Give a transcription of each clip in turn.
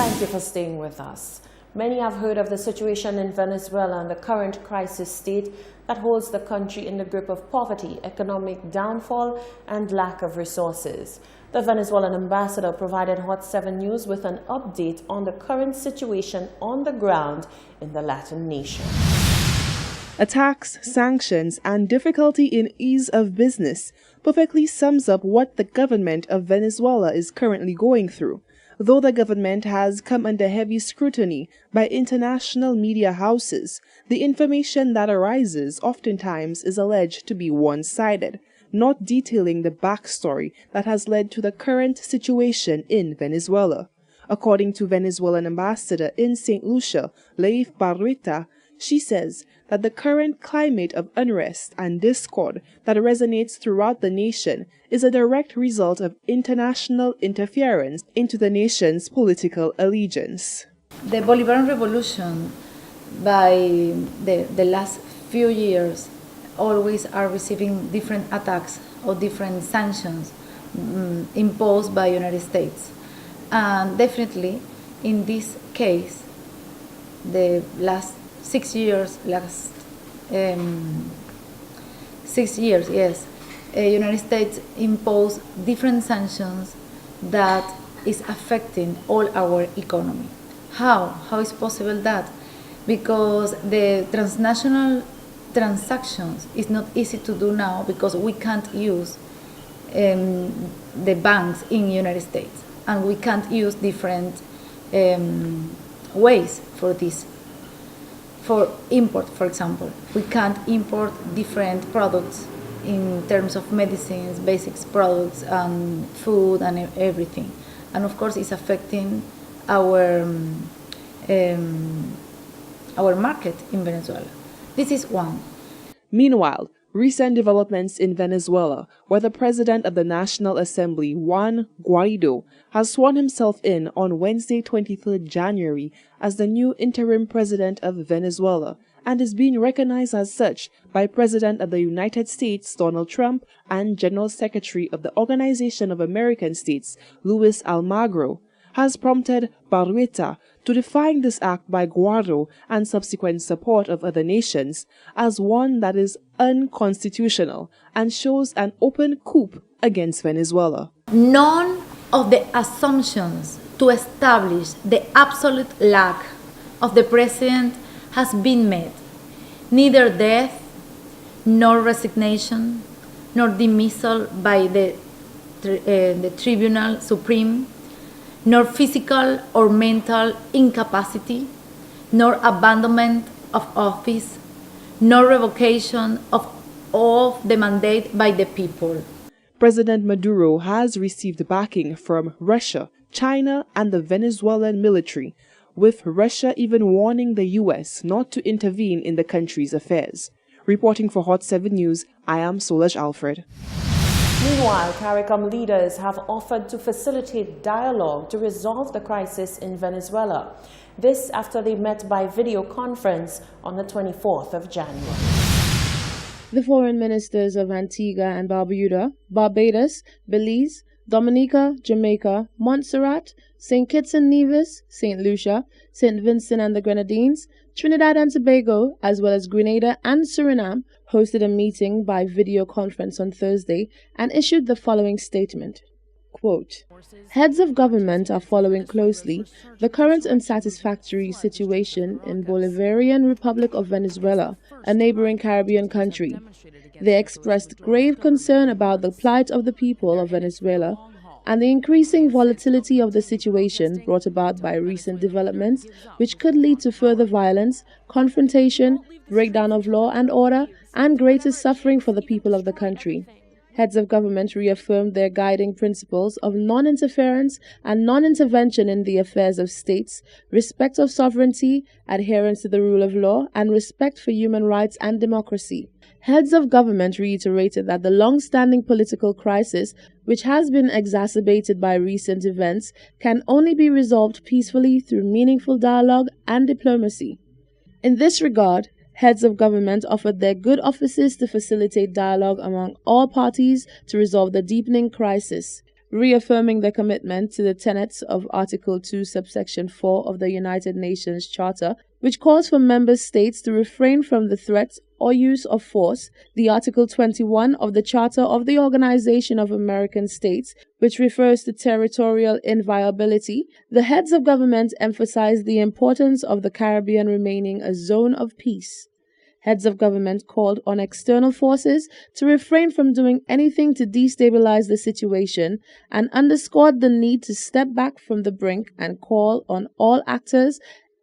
Thank you for staying with us. Many have heard of the situation in Venezuela and the current crisis state that holds the country in the grip of poverty, economic downfall, and lack of resources. The Venezuelan ambassador provided Hot 7 News with an update on the current situation on the ground in the Latin nation. Attacks, sanctions, and difficulty in ease of business perfectly sums up what the government of Venezuela is currently going through. Though the government has come under heavy scrutiny by international media houses, the information that arises oftentimes is alleged to be one-sided, not detailing the backstory that has led to the current situation in Venezuela. According to Venezuelan ambassador in St. Lucia, Leif Barrueta, she says that the current climate of unrest and discord that resonates throughout the nation is a direct result of international interference into the nation's political allegiance. The Bolivarian Revolution, by the last few years, always are receiving different attacks or different sanctions imposed by United States. And definitely, in this case, the last 6 years, United States imposed different sanctions that is affecting all our economy. How is possible that? Because the transnational transactions is not easy to do now because we can't use the banks in United States, and we can't use different ways for this. For import, for example, we can't import different products in terms of medicines, basics products, and food and everything. And of course, it's affecting our market in Venezuela. This is one. Meanwhile, recent developments in Venezuela, where the president of the National Assembly, Juan Guaido, has sworn himself in on Wednesday, 23rd January, as the new interim president of Venezuela, and is being recognized as such by President of the United States, Donald Trump, and General Secretary of the Organization of American States, Luis Almagro, has prompted Barrueta to define this act by Guaido and subsequent support of other nations as one that is unconstitutional and shows an open coup against Venezuela. None of the assumptions to establish the absolute lack of the president has been met. Neither death, nor resignation, nor dismissal by the Tribunal Supreme, nor physical or mental incapacity, nor abandonment of office, nor revocation of the mandate by the people. President Maduro has received backing from Russia, China, and the Venezuelan military, with Russia even warning the U.S. not to intervene in the country's affairs. Reporting for Hot 7 News, I am Solange Alfred. Meanwhile, CARICOM leaders have offered to facilitate dialogue to resolve the crisis in Venezuela. This after they met by video conference on the 24th of January. The foreign ministers of Antigua and Barbuda, Barbados, Belize, Dominica, Jamaica, Montserrat, St. Kitts and Nevis, St. Lucia, St. Vincent and the Grenadines, Trinidad and Tobago, as well as Grenada and Suriname, hosted a meeting by video conference on Thursday and issued the following statement. Quote, "Heads of government are following closely the current unsatisfactory situation in Bolivarian Republic of Venezuela, a neighboring Caribbean country. They expressed grave concern about the plight of the people of Venezuela and the increasing volatility of the situation brought about by recent developments which could lead to further violence, confrontation, breakdown of law and order, and greater suffering for the people of the country. Heads of government reaffirmed their guiding principles of non-interference and non-intervention in the affairs of states, respect of sovereignty, adherence to the rule of law, and respect for human rights and democracy. Heads of government reiterated that the long-standing political crisis, which has been exacerbated by recent events, can only be resolved peacefully through meaningful dialogue and diplomacy. In this regard, heads of government offered their good offices to facilitate dialogue among all parties to resolve the deepening crisis. reaffirming their commitment to the tenets of Article 2, subsection 4 of the United Nations Charter, which calls for member states to refrain from the threat or use of force, the Article 21 of the Charter of the Organization of American States, which refers to territorial inviolability. The heads of government emphasized the importance of the Caribbean remaining a zone of peace. Heads of government called on external forces to refrain from doing anything to destabilize the situation and underscored the need to step back from the brink and call on all actors,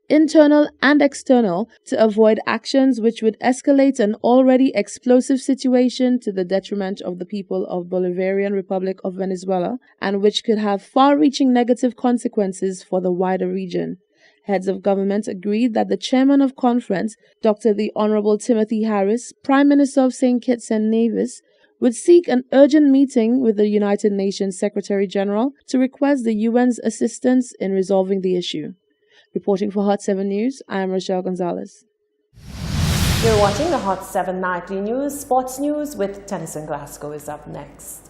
internal and external, to avoid actions which would escalate an already explosive situation to the detriment of the people of Bolivarian Republic of Venezuela and which could have far-reaching negative consequences for the wider region. Heads of government agreed that the chairman of conference, Dr. the Honorable Timothy Harris, Prime Minister of St. Kitts and Nevis, would seek an urgent meeting with the United Nations Secretary General to request the UN's assistance in resolving the issue. Reporting for Hot 7 News, I am Rochelle Gonzalez. You're watching the Hot 7 Nightly News. Sports news with Tennyson Glasgow is up next.